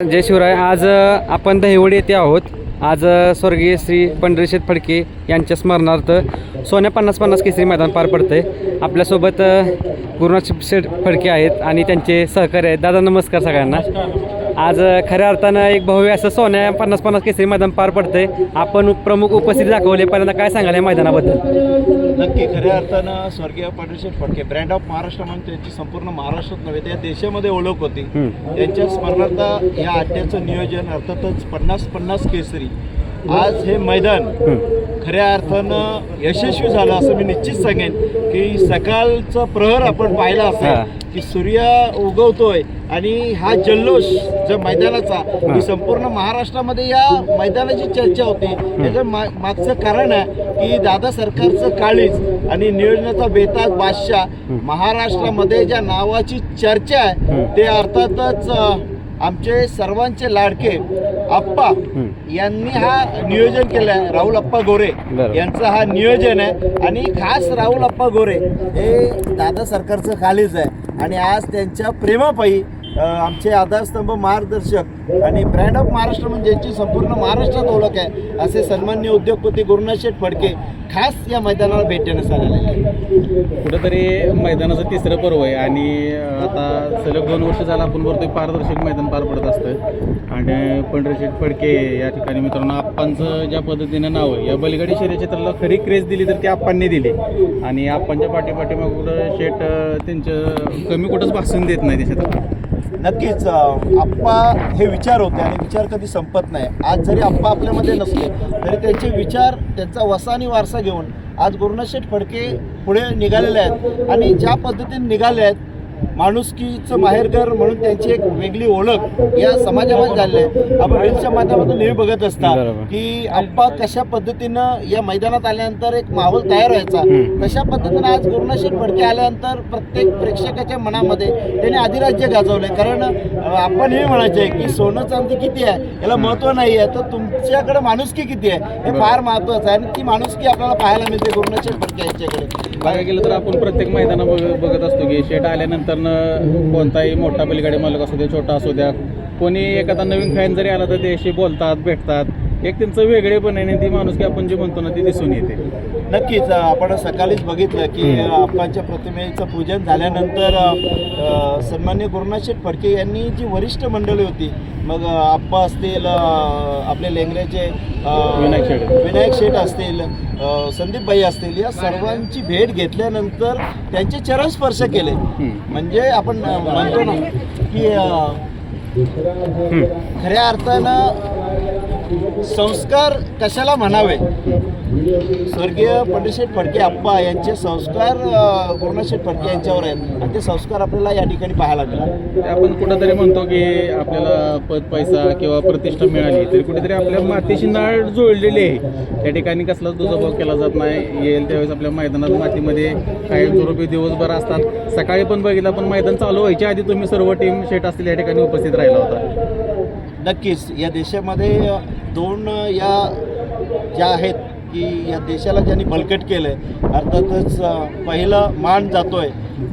जय शिवराय. आज आपण दहिवडी येथे आहोत. आज स्वर्गीय श्री पंढरीशेठ फडके यांच्या स्मरणार्थ सोन्या 50-50 केसरी मैदान पार पडते. आपल्यासोबत गुरुनाथ शेठ फडके आहेत आणि त्यांचे सहकारी आहेत. दादा नमस्कार सगळ्यांना. आज खऱ्या अर्थानं एक भव्य असं सोन्या 50-50 केसरी मैदान पार पडते. आपण प्रमुख उपस्थिती दाखवले. पहिल्यांदा काय सांगाल या मैदानाबद्दल? नक्की खऱ्या अर्थानं स्वर्गीय पंढरीशेठ फडके ब्रँड ऑफ महाराष्ट्र म्हणून त्यांची संपूर्ण महाराष्ट्रात नव्हे त्या देशामध्ये ओळख होती. त्यांच्या स्मरणार्थ या अड्ड्याचं नियोजन अर्थातच 50-50 केसरी आज हे मैदान खऱ्या अर्थानं यशस्वी झालं असं मी निश्चित सांगेन. की सकाळचा प्रहर आपण पाहिला असेल की सूर्य उगवतोय आणि हा जल्लोष जो मैदानाचा की संपूर्ण महाराष्ट्रामध्ये या मैदानाची चर्चा होती. त्याचं मागचं कारण आहे की दादा सरकारचं काळीज आणि नियोजनाचा बेताज बादशाह महाराष्ट्रामध्ये ज्या नावाची चर्चा आहे ते अर्थातच आमचे सर्वांचे लाडके आप्पा यांनी हा नियोजन केलं आहे. राहुल आप्पा गोरे यांचं हा नियोजन आहे आणि खास राहुल आप्पा गोरे हे दादा सरकारचं खालीच आहे आणि आज त्यांच्या प्रेमापायी आमचे आधारस्तंभ मार्गदर्शक आणि ब्रँड ऑफ महाराष्ट्र म्हणजे ज्यांची संपूर्ण महाराष्ट्रात ओळख आहे असे सन्माननीय उद्योगपती गुरुनाथ शेठ फडके खास या मैदानाला भेट देण्यास आलेले आहे. कुठंतरी मैदानाचं तिसरं पर्व आहे आणि आता सलग 2 वर्ष झालं आपण बोलतोय पारदर्शक मैदान पार पडत असतं. आणि पंढरीशेठ फडके या ठिकाणी मित्रांनो आप्पांचं ज्या पद्धतीनं नाव आहे या बैलगाडी शर्यतीला खरी क्रेज दिली तर ती आप्पांनी दिली आणि आप्पांच्या पाठीपाठीमाग कुठं शेठ त्यांचं कमी कुठंच भाषण देत नाही त्याच्यात. नक्कीच आप्पा हे विचार होते आणि विचार कधी संपत नाही. आज जरी आप्पा आपल्यामध्ये नसले तरी त्यांचे विचार त्यांचा वसा आणि वारसा घेऊन आज गुरुनाथ शेठ फडके पुढे निघालेले आहेत आणि ज्या पद्धतीने निघाले आहेत माणुसकीचं माहेरघर म्हणून त्यांची एक वेगळी ओळख या समाजामध्ये झाली आहे. आपण रील्सच्या माध्यमातून नेहमी बघत असता की आप्पा कशा पद्धतीनं या मैदानात आल्यानंतर एक माहोल तयार व्हायचा तशा पद्धतीनं आज गुरुनाथ शेठ फडके आल्यानंतर प्रत्येक प्रेक्षकाच्या मनामध्ये त्यांनी अधिराज्य गाजवले. कारण आपण हे म्हणायचे की सोनं चांदी किती आहे याला महत्त्व नाही आहे तर तुमच्याकडे माणुसकी किती आहे हे फार महत्त्वाचं आहे आणि ती माणुसकी आपल्याला पाहायला मिळते गुरुनाथ शेठ फडके यांच्याकडे. बघायला गेलं तर आपण प्रत्येक मैदाना बघत असतो की शेठ आल्यानंतर कोणताही मोठा बैलगाडी मालक असू द्या छोटा असू द्या कोणी एखादा नवीन फॅन जरी आला तर त्याशी बोलतात भेटतात. एक त्यांचं वेगळेपण आहे ती माणुसकी आपण जे म्हणतो ना ती दिसून येते. नक्कीच आपण सकाळीच बघितलं की आप्पांच्या प्रतिमेचं पूजन झाल्यानंतर सन्माननीय गुरुनाथ शेठ फडके यांनी जी वरिष्ठ मंडळी होती मग आप्पा असतील आपले लेंगऱ्याचे विनायक शेठ असतील संदीपबाई असतील या सर्वांची भेट घेतल्यानंतर त्यांचे चरण स्पर्श केले. म्हणजे आपण म्हणतो ना की खऱ्या अर्थानं संस्कार कशाला म्हणावे स्वर्गीय पंढरीशेठ फडके आप्पा यांचे संस्कार गुरुनाथ शेठ फडके यांच्यावर आहेत आणि ते संस्कार आपल्याला या ठिकाणी पाहायला मिळाले. आपण कुठंतरी म्हणतो की आपल्याला पद पैसा किंवा प्रतिष्ठा मिळाली तरी कुठेतरी आपल्या मातीशी नाळ जुळलेली आहे. त्या ठिकाणी कसलाच दुजाभाव केला जात नाही. येईल त्यावेळेस आपल्या मैदानात मातीमध्ये कायमस्वरूपी दिवसभर असतात. सकाळी पण बघितलं पण मैदान चालू व्हायच्या आधी तुम्ही सर्व टीम शेठ असतील या ठिकाणी उपस्थित राहिला होता. नक्कीच या देशामध्ये 2 या ज्या आहेत की या देशाला ज्यांनी बळकट केलं आहे अर्थातच पहिला मान जातोय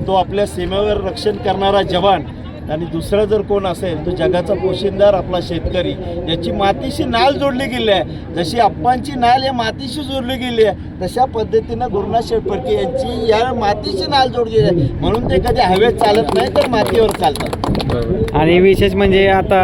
तो आपल्या सीमेवर रक्षण करणारा जवान आणि दुसरा जर कोण असेल तो जगाचा पोशिंदार आपला शेतकरी ज्याची मातीशी नाळ जोडली गेली आहे. जशी आप्पांची नाळ या मातीशी जोडली गेली आहे तशा पद्धतीनं गुरुनाथ शेठ फडके यांची या मातीशी नाळ जोडली आहे म्हणून ते कधी हवेत चालत नाही तर मातीवर चालतात. आणि विशेष म्हणजे आता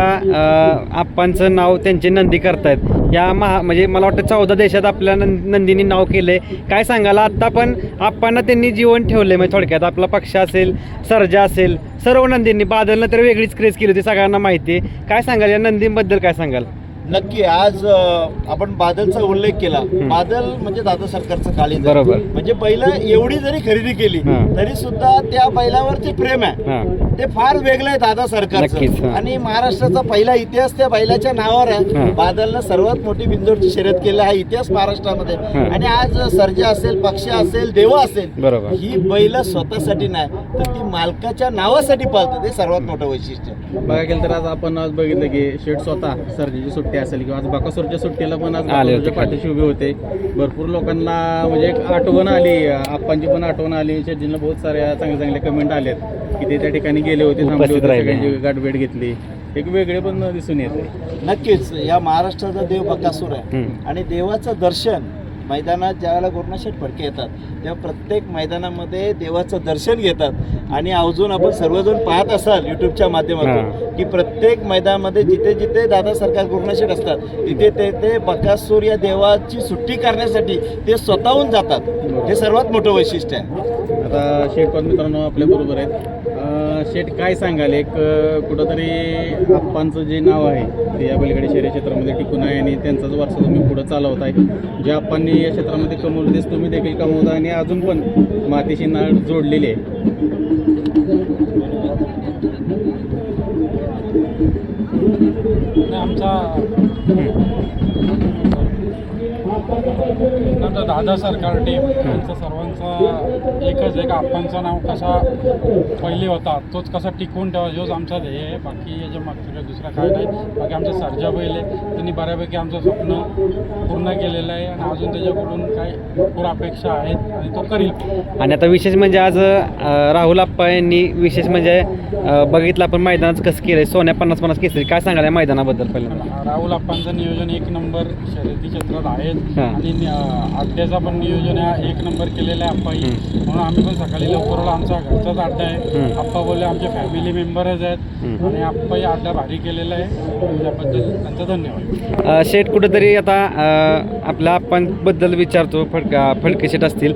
आप्पांचं नाव त्यांचे नंदी करतायत या म्हणजे मला वाटतं 14 देशात आपल्या नंदीनी नाव केलंय. काय सांगाल आत्ता पण आप्पांना त्यांनी जीवन ठेवले म्हणजे थोडक्यात आपला पक्ष असेल सर्जा असेल सर्व नंदींनी बादलनं तर वेगळीच क्रेज केली होती सगळ्यांना माहिती आहे. काय सांगाल या नंदींबद्दल काय सांगाल? नक्की आज आपण बादलचा उल्लेख केला. बादल म्हणजे दादा सरकारचं काळी बरोबर म्हणजे पहिलं एवढी जरी खरेदी केली तरी सुद्धा त्या बैलावरचे प्रेम आहे ते फार वेगळं आहे दादा सरकारचं आणि महाराष्ट्राचा पहिला इतिहास त्या बैलाच्या नावावर आहे. बादलनं सर्वात मोठी बिंजोरची शर्यत केली हा इतिहास महाराष्ट्रामध्ये आणि आज सर्जा असेल पक्ष असेल देवा असेल ही बैल स्वतःसाठी नाही तर ती मालकाच्या नावासाठी पाळतात. ते सर्वात मोठं वैशिष्ट्य. बघा गेलं तर आज आपण आज बघितलं की शेठ स्वतः सर्जेची सुट्टी असेल किंवा आज बाकासूरच्या सुट्टीला पण आज बाकासूरच्या पाठीशी उभे होते. भरपूर लोकांना म्हणजे एक आठवण आली आप्पांची पण आठवण आली. शेठजींना बहुत साऱ्या चांगल्या चांगल्या कमेंट आल्यात की ते त्या ठिकाणी गेले होते थांबले होते सगळ्यांची गाठभेट घेतली. एक वेगळे पण दिसून येते. नक्कीच या महाराष्ट्राचा देव बकासूर आहे हम्म. आणि देवाचं दर्शन मैदानात ज्यावेळेला गुरुनाशेठ फडके येतात तेव्हा प्रत्येक मैदानामध्ये देवाचं दर्शन घेतात आणि अजून आपण सर्वजण पाहत असाल यूट्यूबच्या माध्यमातून की प्रत्येक मैदानामध्ये जिथे जिथे दादा सरकार गुरुनाशेठ असतात तिथे ते बकासूर या देवाची सुट्टी करण्यासाठी ते स्वतःहून जातात. हे सर्वात मोठं वैशिष्ट्य आहे. आता शेठपाद मित्रांनो आपल्या बरोबर आहेत. शेठ काय सांगाल, एक कुठंतरी आप्पांचं जे नाव आहे ते या बैलगाडी शहरी क्षेत्रामध्ये टिकून आहे आणि त्यांचाच वारसा तुम्ही पुढं चालवताय. जे आप्पांनी या क्षेत्रामध्ये कमवलं तेच तुम्ही देखील कमवता आणि अजून पण मातीशी नाळ जोडलेली आहे. आमचा दादा सरकार टीम यांचा सर्वांचा एकच आहे का आप्पांचं नाव कसा पहिले होता तोच कसा टिकवून ठेवा जोच आमचा ध्येय आहे. बाकी याच्या मागचं दुसरा काय नाही. बाकी आमचा सर्जा बैल आहे त्यांनी बऱ्यापैकी आमचं स्वप्न पूर्ण केलेलं आहे आणि अजून त्याच्याकडून काही भरपूर अपेक्षा आहेत आणि तो करील. आणि आता विशेष म्हणजे आज राहुल आप्पा यांनी विशेष म्हणजे बघितलं आपण मैदानाचं कसं केलं आहे. सोन्या 50-50 केसरी काय सांगाल या मैदानाबद्दल पहिल्यांदा? राहुल आप्पांचं नियोजन एक नंबर शर्यती क्षेत्रात आहेत हां. आणि अड्ड्याचा पण नियोजन हा एक नंबर केलेला आहे आप्पाही. म्हणून आम्ही पण सकाळी लवकर आलो. आमचा घरचाच अड्डा आहे. आप्पा बोलले आमचे फॅमिली मेंबरच आहेत आणि आप्पाही अड्डा भारी केलेला आहे. त्याबद्दल त्यांचा धन्यवाद. शेठ कुठंतरी आता आपल्या आप्पांबद्दल विचारतो. फडके शेठ असतील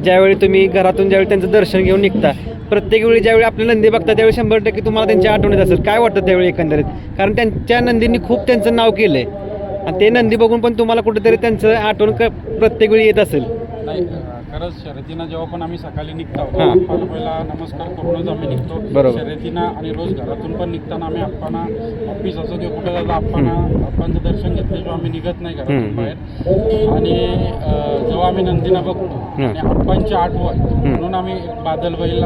ज्यावेळी तुम्ही घरातून ज्यावेळी त्यांचं दर्शन घेऊन निघता प्रत्येक वेळी ज्यावेळी आपले नंदी बघता त्यावेळी 100% तुम्हाला त्यांची आठवण येत असेल. काय वाटतं त्यावेळी एकंदरीत? कारण त्यांच्या नंदींनी खूप त्यांचं नाव केलं आहे आणि ते नंदी बघून पण तुम्हाला कुठेतरी त्यांचं आठवण प्रत्येक वेळी येत असेल. नाही खरंच शर्यतीनं जेव्हा पण आम्ही सकाळी निघतो हां. आप्पाला पहिला नमस्कार करूनच आम्ही निघतो. बरोबर. शर्यतीनं आणि रोज घरातून पण निघताना आम्ही आप्पांना ऑफिस असो किंवा कुठं जातो आप्पांचं दर्शन घेतल्याशिवाय आम्ही निघत नाही घरातून बाहेर. आणि जेव्हा आम्ही नंदीना बघतो आणि आप्पांची आठवण म्हणून आम्ही बादल बैल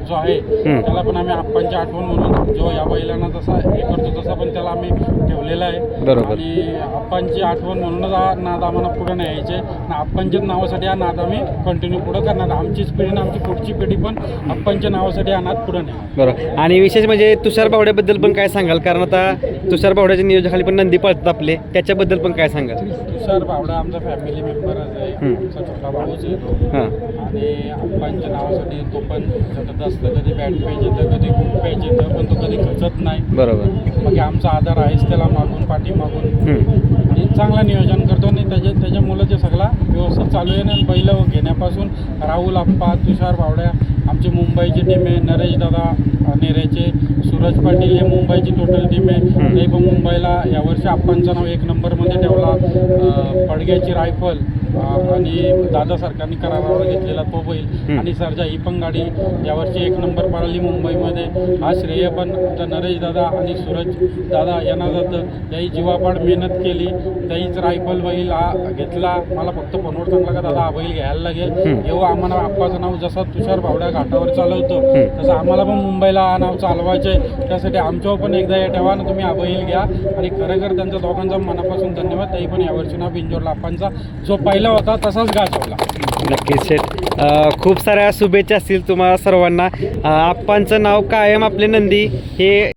जो आहे त्याला पण आम्ही आप्पांची आठवण म्हणून जो या बैलांना जसा हे करतो तसा पण त्याला आम्ही ठेवलेला आहे. बरोबर. आणि आप्पांची आठवण म्हणूनच हा नाद आम्हाला पुढे न्यायचे आणि आप्पांच्याच नावासाठी हा नाद आम्ही कंटिन्यू पुढे करणार. आमचीच पिढी आणि आमची पुढची पिढी पण आप्पांच्या नावासाठी हा नाद पुढे न्या. बरोबर. आणि विशेष म्हणजे तुषार बावड्याबद्दल पण काय सांगाल? कारण आता तुषार बावड्याच्या नियोजनाखाली पण नंदी पळतात आपले, त्याच्याबद्दल पण काय सांगाल? तुषार बावडा आमचा फॅमिली मेंबरच आहे. आमचा छोटा भाऊच आहे तो. हां. आणि आप्पांच्या नावासाठी तो पण झटत असतं. कधी बॅट पेज येतं कधी गुड पेज येतं पण तो कधी खचत नाही. बरोबर. बाकी आमचा आधार आहेच त्याला मागून पाठी मागून आणि चांगलं नियोजन करतो आणि त्याच्यामुळं ते सगळा व्यवस्थित चालू आहे. आणि पहिलं घेण्यापासून राहुल आप्पा तुषार बावड्या आमची मुंबईची टीम आहे. नरेश दादा नेरेचे सूरज पाटील हे मुंबईची टोटल टीम आहे. ते पण मुंबईला यावर्षी आप्पांचं नाव एक नंबरमध्ये ठेवला. पडग्याची रायफल आणि दादा सरकारने करारावर घेतलेला तो बैल आणि सरजा ही पण गाडी यावर्षी एक नंबर पळाली मुंबईमध्ये. हा श्रेय पण नरेश दादा आणि सूरज दादा यांना जातं. त्याही जीवापाड मेहनत केली. त्याहीच रायफल बैल हा घेतला. मला फक्त फोनवर सांगला का दादा हा बैल घ्यायला लागेल. जेव्हा आम्हाला आप्पाचं नाव जसं तुषार बावड्या घाटावर चालवतो तसं आम्हाला पण मुंबईला हा नाव चालवायचं आहे. त्यासाठी आमच्यावर पण एकदा हे ठेवा ना तुम्ही हा बैल घ्या. आणि खरोखर त्यांच्या दोघांचा मनापासून धन्यवाद. त्याही पण यावर्षी नाव बिंजोरला आप्पांचा जो पहिला होता तसाच गाजवला. नक्कीच शेठ. खूप साऱ्या शुभेच्छा असतील तुम्हाला सर्वांना. आप्पांचं नाव कायम आपले नंदी हे